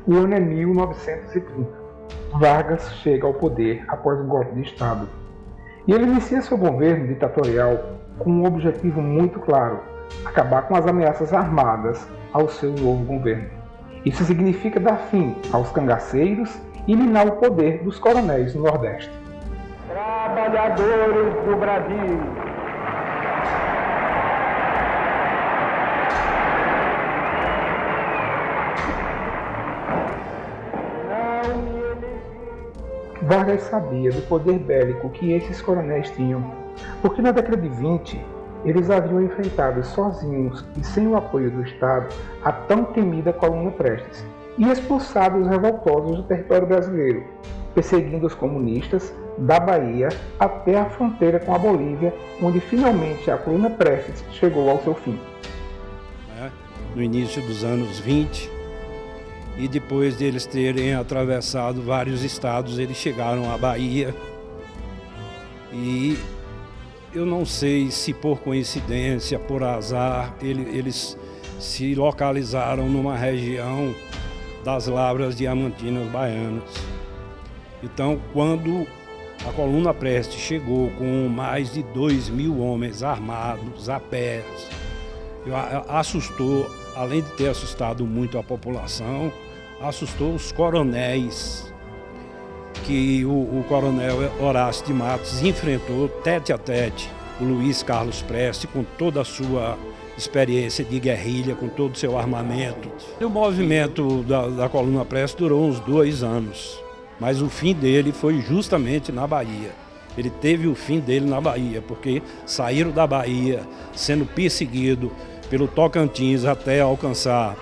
O ano é 1930. Vargas chega ao poder após um golpe de Estado. E ele inicia seu governo ditatorial com um objetivo muito claro: acabar com as ameaças armadas ao seu novo governo. Isso significa dar fim aos cangaceiros e minar o poder dos coronéis no Nordeste. Trabalhadores do Brasil, Vargas sabia do poder bélico que esses coronéis tinham, porque na década de 20 eles haviam enfrentado sozinhos e sem o apoio do Estado a tão temida Coluna Prestes e expulsado os revoltosos do território brasileiro, perseguindo os comunistas da Bahia até a fronteira com a Bolívia, onde finalmente a Coluna Prestes chegou ao seu fim. No início dos anos 20, e depois deles terem atravessado vários estados, eles chegaram à Bahia. E eu não sei se por coincidência, por azar, eles se localizaram numa região das lavras diamantinas baianas. Então, quando a Coluna Prestes chegou com mais de 2.000 homens armados, a pé, assustou, além de ter assustado muito a população, assustou os coronéis, que o coronel Horácio de Matos enfrentou tete a tete o Luiz Carlos Prestes com toda a sua experiência de guerrilha, com todo o seu armamento. E o movimento da Coluna Prestes durou uns 2 anos, mas o fim dele foi justamente na Bahia. Ele teve o fim dele na Bahia, porque saíram da Bahia sendo perseguidos pelo Tocantins até alcançar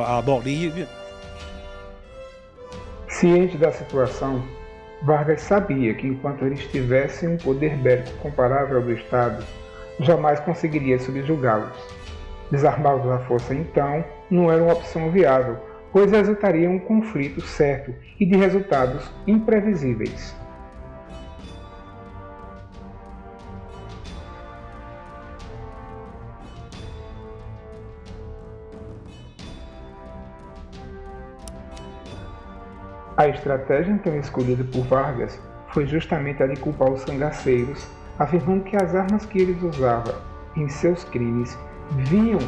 a Bolívia. Ciente da situação, Vargas sabia que enquanto eles tivessem um poder bélico comparável ao do Estado, jamais conseguiria subjugá-los. Desarmá-los à força então não era uma opção viável, pois resultaria em um conflito certo e de resultados imprevisíveis. A estratégia então escolhida por Vargas foi justamente a de culpar os cangaceiros, afirmando que as armas que eles usavam em seus crimes vinham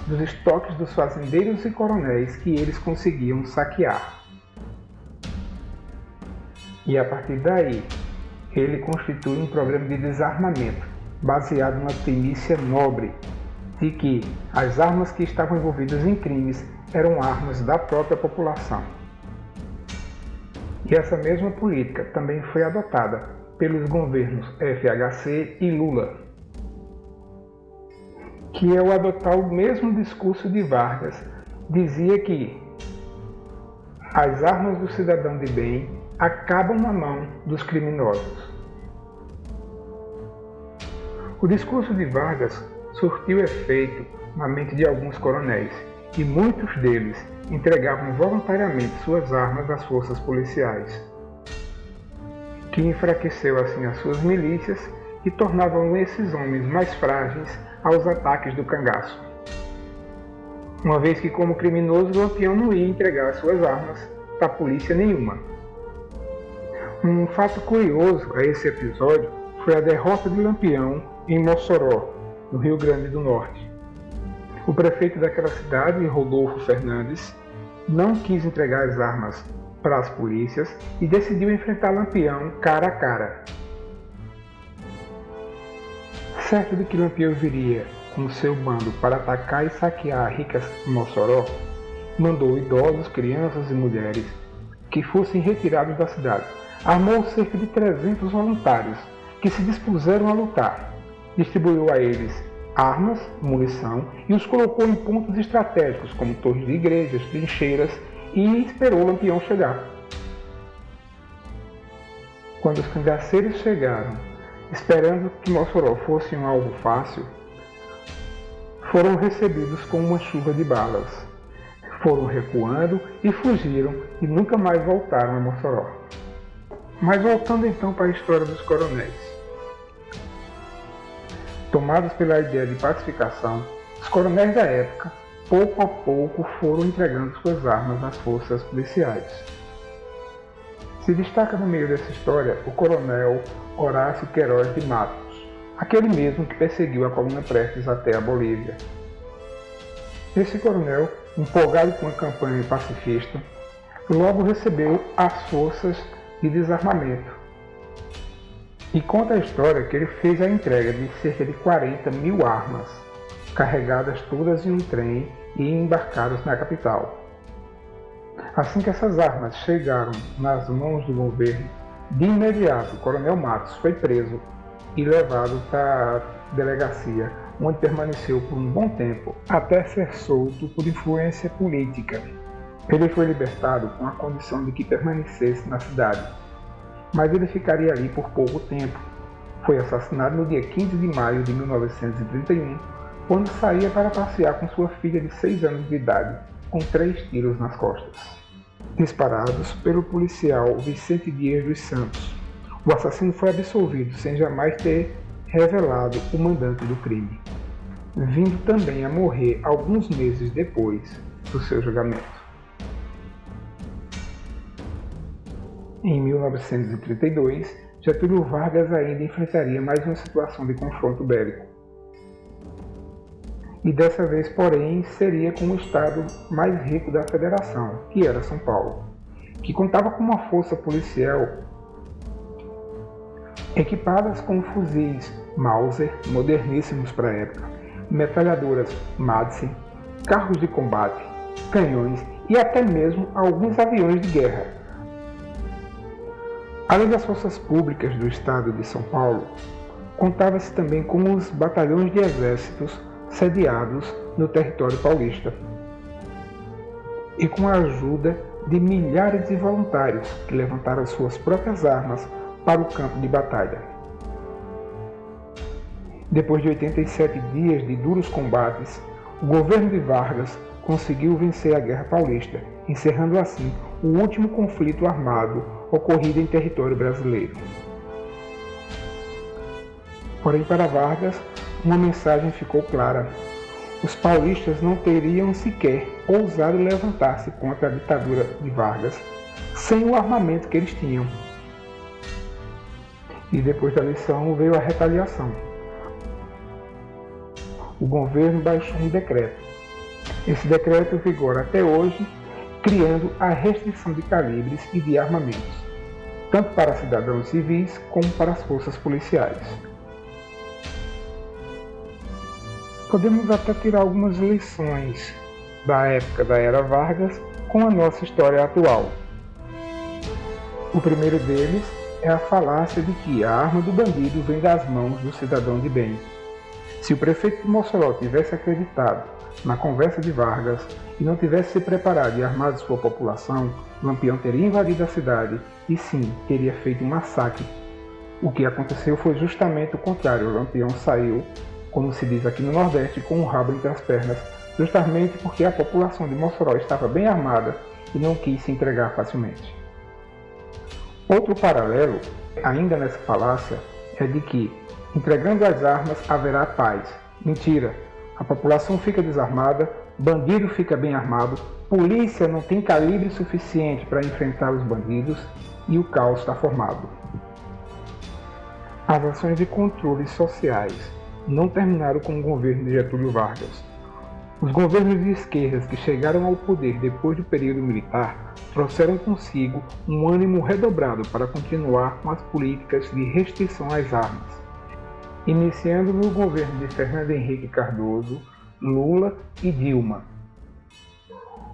dos estoques dos fazendeiros e coronéis que eles conseguiam saquear. E a partir daí, ele constitui um programa de desarmamento, baseado numa primícia nobre, de que as armas que estavam envolvidas em crimes eram armas da própria população. E essa mesma política também foi adotada pelos governos FHC e Lula, que ao adotar o mesmo discurso de Vargas, dizia que as armas do cidadão de bem acabam na mão dos criminosos. O discurso de Vargas surtiu efeito na mente de alguns coronéis, e muitos deles entregavam voluntariamente suas armas às forças policiais, que enfraqueceu assim as suas milícias e tornavam esses homens mais frágeis aos ataques do cangaço. Uma vez que, como criminoso, Lampião não ia entregar suas armas para polícia nenhuma. Um fato curioso a esse episódio foi a derrota de Lampião em Mossoró, no Rio Grande do Norte. O prefeito daquela cidade, Rodolfo Fernandes, não quis entregar as armas para as polícias e decidiu enfrentar Lampião cara a cara. Certo de que Lampião viria com seu bando para atacar e saquear a rica Mossoró, mandou idosos, crianças e mulheres que fossem retirados da cidade. Armou cerca de 300 voluntários que se dispuseram a lutar. Distribuiu a eles armas, munição e os colocou em pontos estratégicos como torres de igrejas, trincheiras e esperou Lampião chegar. Quando os cangaceiros chegaram, esperando que Mossoró fosse um alvo fácil, foram recebidos com uma chuva de balas. Foram recuando e fugiram e nunca mais voltaram a Mossoró. Mas voltando então para a história dos coronéis. Tomados pela ideia de pacificação, os coronéis da época pouco a pouco foram entregando suas armas às forças policiais. Se destaca no meio dessa história o coronel Horácio Queiroz de Matos, aquele mesmo que perseguiu a coluna Prestes até a Bolívia. Esse coronel, empolgado com a campanha pacifista, logo recebeu as forças de desarmamento. E conta a história que ele fez a entrega de cerca de 40 mil armas, carregadas todas em um trem e embarcadas na capital. Assim que essas armas chegaram nas mãos do governo, de imediato o coronel Matos foi preso e levado para a delegacia, onde permaneceu por um bom tempo, até ser solto por influência política. Ele foi libertado com a condição de que permanecesse na cidade, mas ele ficaria ali por pouco tempo. Foi assassinado no dia 15 de maio de 1931, quando saía para passear com sua filha de 6 anos de idade, com 3 tiros nas costas, disparados pelo policial Vicente Dias dos Santos. O assassino foi absolvido sem jamais ter revelado o mandante do crime, vindo também a morrer alguns meses depois do seu julgamento. Em 1932, Getúlio Vargas ainda enfrentaria mais uma situação de confronto bélico. E dessa vez, porém, seria com o estado mais rico da federação, que era São Paulo, que contava com uma força policial equipadas com fuzis Mauser, moderníssimos para a época, metralhadoras Madsen, carros de combate, canhões e até mesmo alguns aviões de guerra. Além das forças públicas do estado de São Paulo, contava-se também com os batalhões de exércitos sediados no território paulista e com a ajuda de milhares de voluntários que levantaram suas próprias armas para o campo de batalha. Depois de 87 dias de duros combates, o governo de Vargas conseguiu vencer a Guerra Paulista, encerrando assim o último conflito armado ocorrido em território brasileiro. Porém, para Vargas, uma mensagem ficou clara: os paulistas não teriam sequer ousado levantar-se contra a ditadura de Vargas sem o armamento que eles tinham. E depois da eleição veio a retaliação. O governo baixou um decreto. Esse decreto vigora até hoje, criando a restrição de calibres e de armamentos, tanto para cidadãos civis como para as forças policiais. Podemos até tirar algumas lições da época da Era Vargas com a nossa história atual. O primeiro deles é a falácia de que a arma do bandido vem das mãos do cidadão de bem. Se o prefeito de Mossoró tivesse acreditado na conversa de Vargas e não tivesse se preparado e armado sua população, Lampião teria invadido a cidade e sim, teria feito um massacre. O que aconteceu foi justamente o contrário. Lampião saiu, como se diz aqui no Nordeste, com o rabo entre as pernas, justamente porque a população de Mossoró estava bem armada e não quis se entregar facilmente. Outro paralelo, ainda nessa falácia, é de que, entregando as armas, haverá paz. Mentira! A população fica desarmada, bandido fica bem armado, polícia não tem calibre suficiente para enfrentar os bandidos e o caos está formado. As ações de controle sociais não terminaram com o governo de Getúlio Vargas. Os governos de esquerdas que chegaram ao poder depois do período militar trouxeram consigo um ânimo redobrado para continuar com as políticas de restrição às armas, iniciando no governo de Fernando Henrique Cardoso, Lula e Dilma.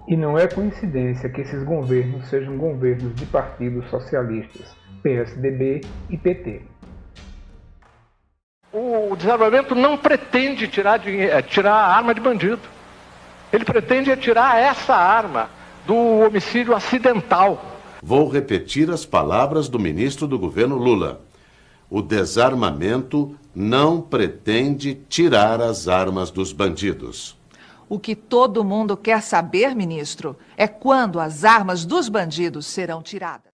E não é coincidência que esses governos sejam governos de partidos socialistas, PSDB e PT. O desarmamento não pretende tirar a arma de bandido. Ele pretende tirar essa arma do homicídio acidental. Vou repetir as palavras do ministro do governo Lula. O desarmamento não pretende tirar as armas dos bandidos. O que todo mundo quer saber, ministro, é quando as armas dos bandidos serão tiradas.